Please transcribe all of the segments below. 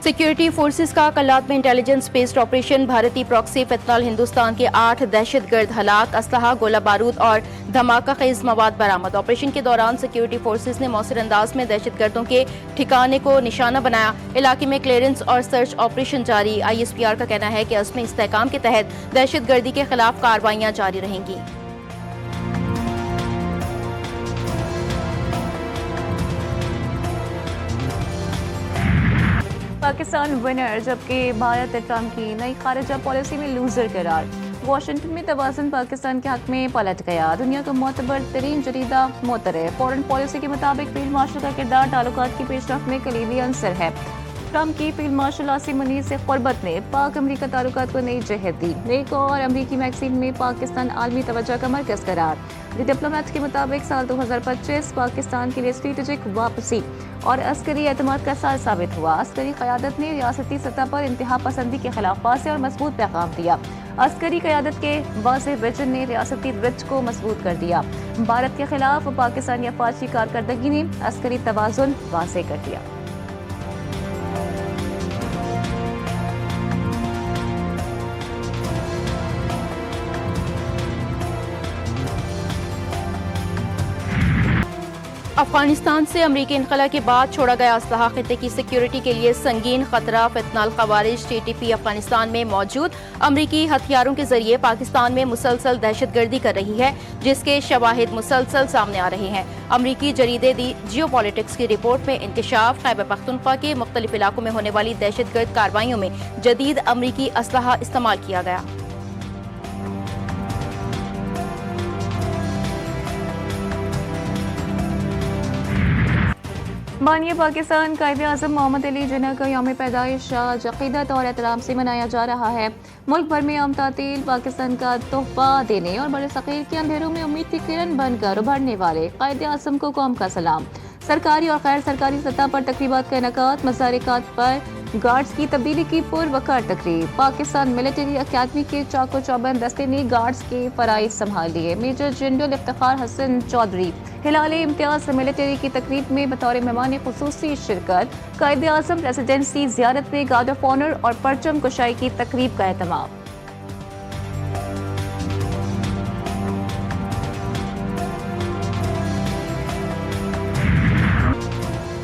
Security forces का कल्लात में intelligence based operation. भारतीय प्रॉक्सी फितनाल हिंदुस्तान के 8 दहशतगर्द हलाक, असलहा, गोला बारूद और धमाका खेज मवाद बरामद। ऑपरेशन के दौरान सिक्योरिटी फोर्सेस ने मौसर अंदाज में दहशतगर्दों के ठिकाने को निशाना बनाया। इलाके में क्लियरेंस और सर्च ऑपरेशन जारी। ISPR का कहना है कि अज़्म इस्तेहकाम के तहत दहशतगर्दी के खिलाफ कार्रवाइयां जारी रहेंगी। पाकिस्तान विनर, जबकि भारत ट्रंप की नई खारिजा पॉलिसी में लूजर करार। वाशिंगटन में तवाज़ुन पाकिस्तान के हक में पलट गया। दुनिया का मोतबर तरीन जरीदा मोतरफ फॉरेन पॉलिसी के मुताबिक फील्ड मार्शल का किरदार ताल्लुकात की पेशरफ में कलीदी अंसर है। ट्रंप की फील्ड मार्शल आसिम मुनीर से क़ुर्बत ने पाक अमरीका ताल्लुकात को नई जहत दी। एक और अमरीकी मैगजीन में पाकिस्तान आलमी तवज्जो का मरकज़ करार। द डिप्लोमेट के मुताबिक साल 2025 पाकिस्तान के लिए स्ट्रेटेजिक वापसी और अस्करी एतमाद का साल साबित हुआ। अस्करी क़यादत ने रियासती सतह पर इंतहा पसंदी के खिलाफ वाज़ेह और मजबूत पैगाम दिया। अस्करी क़यादत के वाज़ेह विजन ने रियासती रिच को मजबूत कर दिया। भारत के खिलाफ पाकिस्तानी अफवाज की कारकर्दगी ने अस्करी तवाज़ुन वाज़ेह कर दिया। अफगानिस्तान से अमरीकी इनखला के बाद छोड़ा गया असलहा खित्ते की सिक्योरिटी के लिए संगीन खतरा। फितनाल खवारिज TTP अफगानिस्तान में मौजूद अमरीकी हथियारों के जरिए पाकिस्तान में मुसलसल दहशतगर्दी कर रही है, जिसके शवाहिद मुसलसल सामने आ रहे हैं। अमरीकी जरीदे दी जियोपॉलिटिक्स की रिपोर्ट में इंकशाफ, खैबर पख्तूनख्वा के मुख्तलिफ इलाकों में होने वाली दहशतगर्द कार्रवाइयों में जदीद अमरीकी असलहा इस्तेमाल किया गया। बानिया पाकिस्तान कायद-ए-आज़म मोहम्मद अली जिन्ना का यौम पैदाइश आज अक़ीदत और एहतराम से मनाया जा रहा है। मुल्क भर में तातील पाकिस्तान का तोहफा देने और बड़े सग़ीर के अंधेरों में उम्मीद की किरण बनकर उभरने वाले कायद-ए-आज़म को कौम का सलाम। सरकारी और गैर सरकारी सतह पर तकरीबात का इनेकात, मज़ारिकात पर गार्ड्स की तब्दीली की पुरवकार तकरीब। पाकिस्तान मिलिट्री अकादमी के चाको चौबंद दस्ते ने गार्ड्स के फराइज संभाल लिए। Major general Iftikhar Hasan Chaudhry Hilal-e Imtiaz military की तकरीब में बतौर मेहमान खुसूसी शिरकत। कायद-ए-आज़म रेजिडेंसी ज़ियारत में गार्ड ऑफ ऑनर और परचम कुशाई की तकरीब का एहतमाम।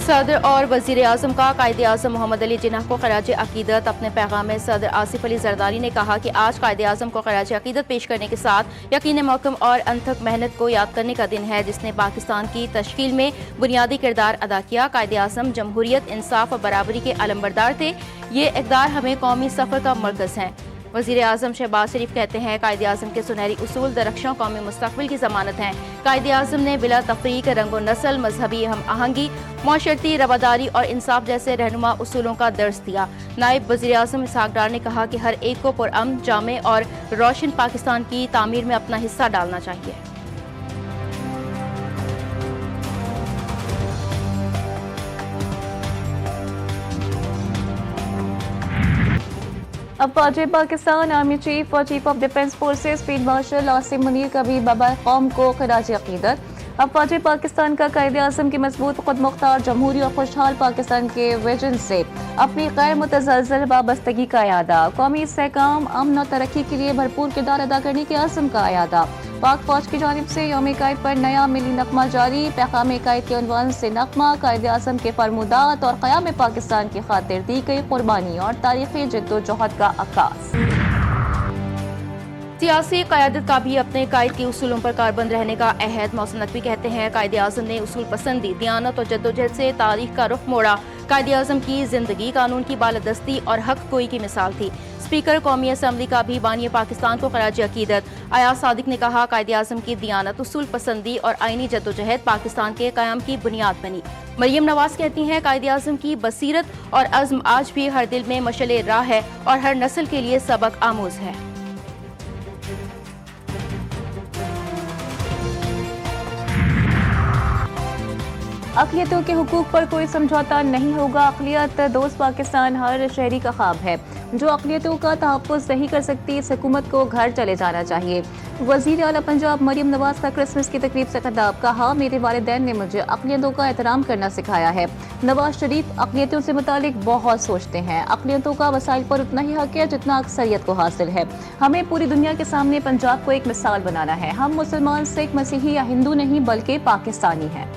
सदर और वज़ीर आज़म का कायदे आज़म मोहम्मद अली जिन्ना को खराज अकीदत। अपने पैगाम में सदर आसिफ अली जरदारी ने कहा कि आज कायदे आज़म को खराज अकीदत पेश करने के साथ यकीन महकम और अनथक मेहनत को याद करने का दिन है, जिसने पाकिस्तान की तश्कील में बुनियादी किरदार अदा किया। कायदे आज़म जमहूरियत, इंसाफ और बराबरी के अलमबरदार थे। ये इक़दार हमें कौमी सफ़र का मरकज़ हैं। वज़ीर आज़म शहबाज शरीफ कहते हैं, कायदे आज़म के सुनहरी उसूल दरख्शां कौमी मुस्तक़बिल की ज़मानत हैं। कायदे आज़म ने बिला तफ़रीक रंगो नस्ल, मजहबी हम आहंगी, माशरती रवादारी और इंसाफ जैसे रहनुमा उसूलों का दर्स दिया। नायब वज़ीर आज़म इसहाक़ डार ने कहा कि हर एक को पुरअमन, जामे और रोशन पाकिस्तान की तामीर में अपना हिस्सा डालना चाहिए। अब फौज पाकिस्तान आर्मी चीफ और chief of defence forces field marshal Asim Munir का भी बाबा कौम को खराज अक़ीदत। अब फौज पाकिस्तान का कायद-ए-आज़म की मजबूत, खुद मुख्तार, जमहूरी और खुशहाल पाकिस्तान के विजन से अपनी गैर मुतज़लज़ल वाबस्तगी का अयादा। कौमी इस्तेहकाम, अमन और तरक्की के लिए भरपूर किरदार अदा करने के आज़म का अयादा। पाक फौज की जानिब से यौम कायद पर नया मिली नगमा जारी। पैगाम कायद के उन्वान से नगमा, कायद-ए-आज़म के फरमुदात और क़याम पाकिस्तान की खातिर दी गई कुर्बानी और तारीख़ी जद्दोजहद का अक्कास। सियासी क़यादत का भी अपने कायद के उसूलों पर कारबंद रहने का अहद। मौसम नकवी कहते हैं, कायद आज़म ने उसूल पसंदी, दियानत और जद्दोजहद से तारीख का रुख मोड़ा। कायद आज़म की जिंदगी कानून की बालादस्ती और हक गोई की मिसाल थी। स्पीकर कौमी असम्बली का भी बानिया पाकिस्तान को खराज अकीदत। अयाज सादिक ने कहा, कायद आज़म की दियानत, उसूल पसंदी और आईनी जद्दोजहद पाकिस्तान के क़याम की बुनियाद बनी। मरियम नवाज कहती हैं, कायद आज़म की बसीरत और अज़्म आज भी हर दिल में मशअल राह है और हर नस्ल के लिए सबक आमूज है। अक़लियतों के हुकूक पर कोई समझौता नहीं होगा। अक़लियत दोस्त पाकिस्तान हर शहरी का ख्वाब है। जो अक़लियतों का तहफ़्फ़ुज़ नहीं कर सकती, इस हुकूमत को घर चले जाना चाहिए। वज़ीर आला पंजाब मरियम नवाज का क्रिसमस की तकरीब से खिताब। कहा, मेरे वालिदैन ने मुझे अक़लियतों का एहतराम करना सिखाया है। नवाज शरीफ अक़लियतों से मुतालिक बहुत सोचते हैं। अक़लियतों का वसाइल पर उतना ही हक़ है जितना अक्सरियत को हासिल है। हमें पूरी दुनिया के सामने पंजाब को एक मिसाल बनाना है। हम मुसलमान, सिख, मसीही या हिंदू नहीं बल्कि पाकिस्तानी हैं।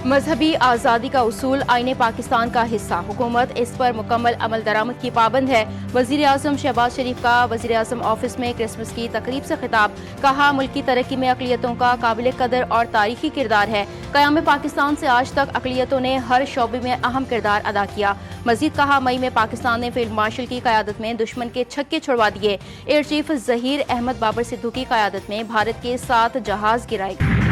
मजहबी आज़ादी का उसूल आईने पाकिस्तान का हिस्सा। हुकूमत इस पर मुकम्मल अमल दरामद की पाबंद है। वज़ीर आज़म शहबाज शरीफ का वज़ीर आज़म ऑफिस में क्रिसमस की तकरीब से खिताब। कहा, मुल्क की तरक्की में अक़लियतों का काबिल कदर और तारीखी किरदार है। क़याम पाकिस्तान से आज तक अक़लियतों ने हर शोबे में अहम किरदार अदा किया। मज़ीद कहा, मई में पाकिस्तान ने फील्ड मार्शल की क़यादत में दुश्मन के छक्के छुड़वा दिए। एयर चीफ ज़हीर अहमद बाबर सिद्धू की क़यादत में भारत के 7 जहाज़ गिराए गए।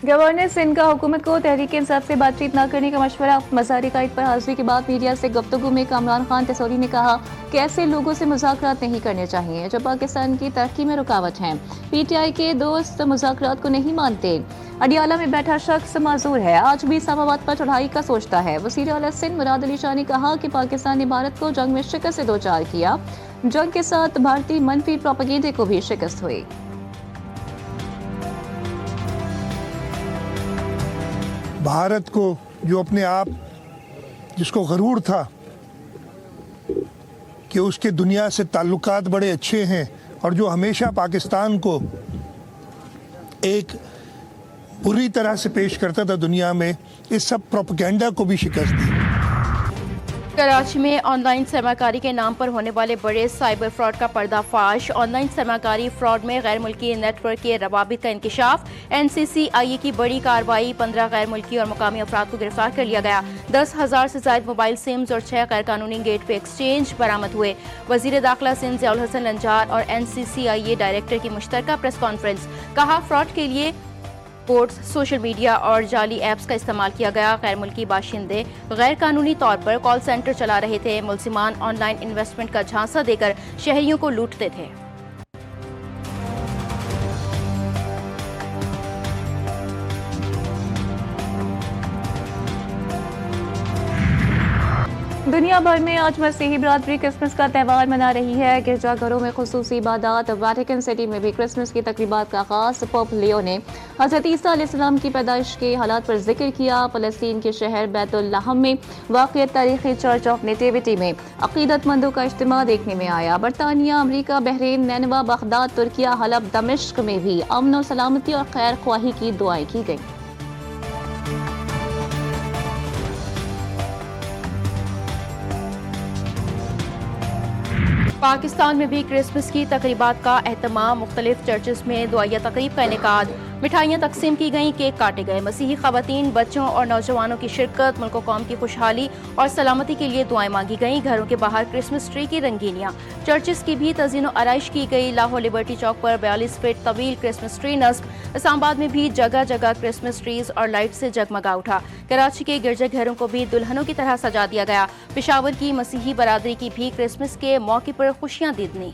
गवर्नर सिंध का हुकूमत को तहरीक इंसाफ से बातचीत न करने का मशवरा। मज़ारी कायद पर हाजिरी के बाद मीडिया से गुफ्तगू में कामरान खान तसौरी ने कहा कि ऐसे लोगों से मुज़ाकरात नहीं करने चाहिए जो पाकिस्तान की तरक्की में रुकावट हैं। PTI के दोस्त मुज़ाकरात को नहीं मानते। अडियाला में बैठा शख्स माजूर है, आज भी इस्लामाबाद पर चढ़ाई का सोचता है। वज़ीर आला सिंध मुराद अली शाह ने कहा कि पाकिस्तान ने भारत को जंग में शिकस्त से दो चार किया। जंग के साथ भारतीय मनफी प्रोपेगेंडे को भी शिकस्त हुई। भारत को जो अपने आप जिसको गरूर था कि उसके दुनिया से ताल्लुकात बड़े अच्छे हैं और जो हमेशा पाकिस्तान को एक बुरी तरह से पेश करता था दुनिया में, इस सब प्रोपेगेंडा को भी शिकस्त दी। कराची में ऑनलाइन सरमाकारी के नाम पर होने वाले बड़े साइबर फ्रॉड का पर्दाफाश। ऑनलाइन सरमाकारी फ्रॉड में गैर मुल्की नेटवर्क के रवाबित का इंकिशाफ। NCCIA की बड़ी कार्रवाई। 15 गैर मुल्की और मुकामी अफराद को गिरफ्तार कर लिया गया। 10,000 से ज्यादा मोबाइल सिम्स और 6 गैर कानूनी गेटवे एक्सचेंज बरामद हुए। वजीर दाखिला सिंध ज़ियाउल हसन लंजार और NCCIA डायरेक्टर की मुश्तरका प्रेस कॉन्फ्रेंस। कहा, फ्रॉड के लिए बोर्ड्स, सोशल मीडिया और जाली ऐप्स का इस्तेमाल किया गया। गैर मुल्की बाशिंदे गैर कानूनी तौर पर कॉल सेंटर चला रहे थे। मुल्जिमान ऑनलाइन इन्वेस्टमेंट का झांसा देकर शहरियों को लूटते थे। दुनिया भर में आज मसीही बरादरी क्रिसमस का त्यौहार मना रही है। गिरजाघरों में खुसूसी इबादत। वेटिकन सिटी में भी क्रिसमस की तकरीबात का आगाज। पोप लियो ने हज़रत ईसा अलैहिस्सलाम की पैदाइश के हालात पर जिक्र किया। फ़लस्तीन के शहर बैतुल लहम में वाक़िअ तारीखी चर्च ऑफ नेटिविटी में अक़ीदतमंदों का इज्तिमा देखने में आया। बरतानिया, अमरीका, बहरीन, नैनवा, बगदाद, तुर्किया, हलब, दमिश्क में भी अमन और सलामती और खैर ख्वाही की दुआएं की गई। पाकिस्तान में भी क्रिसमस की तकरीबात का एहतमाम। मुख्तलिफ चर्चेस में दुआया तकरीब का इनेकाद। मिठाइयाँ तकसीम की गईं, केक काटे गए। मसीही ख़वातीन, बच्चों और नौजवानों की शिरकत। मुल्क व कौम की खुशहाली और सलामती के लिए दुआएं मांगी गईं। घरों के बाहर क्रिसमस ट्री की रंगीनियाँ। चर्चेस की भी तज़ीन व आराइश की गई। लाहौर लिबर्टी चौक पर 42 फीट तवील क्रिसमस ट्री नस्ब। इस्लामाबाद में भी जगह जगह क्रिसमस ट्रीज और लाइट से जगमगा उठा। कराची के गिरजाघरों को भी दुल्हनों की तरह सजा दिया गया। पेशावर की मसीही बरादरी की भी क्रिसमस के मौके पर खुशियाँ दीदनी।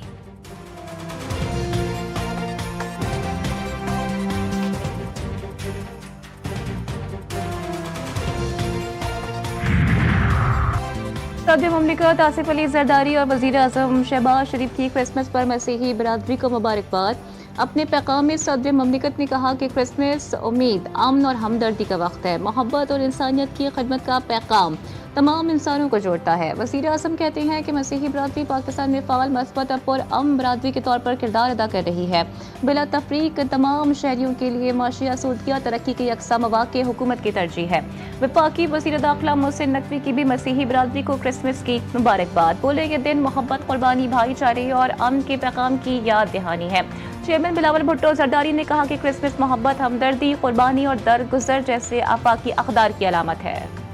सदर मुमलिकत आसिफ अली जरदारी और वज़ीर आज़म शहबाज शरीफ की क्रिसमस पर मसीही बरादरी को मुबारकबाद। अपने पैगाम में सदर मुमलिकत ने कहा कि क्रिसमस उम्मीद, अमन और हमदर्दी का वक्त है। मोहब्बत और इंसानियत की खिदमत का पैगाम तमाम इंसानों को जोड़ता है। वज़ीर आज़म कहते हैं कि मसीही बरादरी पाकिस्तान में फ़ाल, मस्बत और अमन बरादरी के तौर पर किरदार अदा कर रही है। बिला तफरीक तमाम शहरियों के लिए माशी आसूदगी, तरक्की के यकसा मौक़े हुकूमत की तरजीह है। वफाकी वज़ीर दाखिला मोहसिन नकवी की भी मसीही बरादरी को क्रिसमस की मुबारकबाद। बोले, ये दिन मोहब्बत, कुर्बानी, भाईचारे और अमन के पैगाम की याद दहानी है। चेयरमैन बिलावल भुट्टो जरदारी ने कहा कि क्रिसमस मोहब्बत, हमदर्दी, कुर्बानी और दरगुजर जैसे आफाकी अक़दार की अलामत है।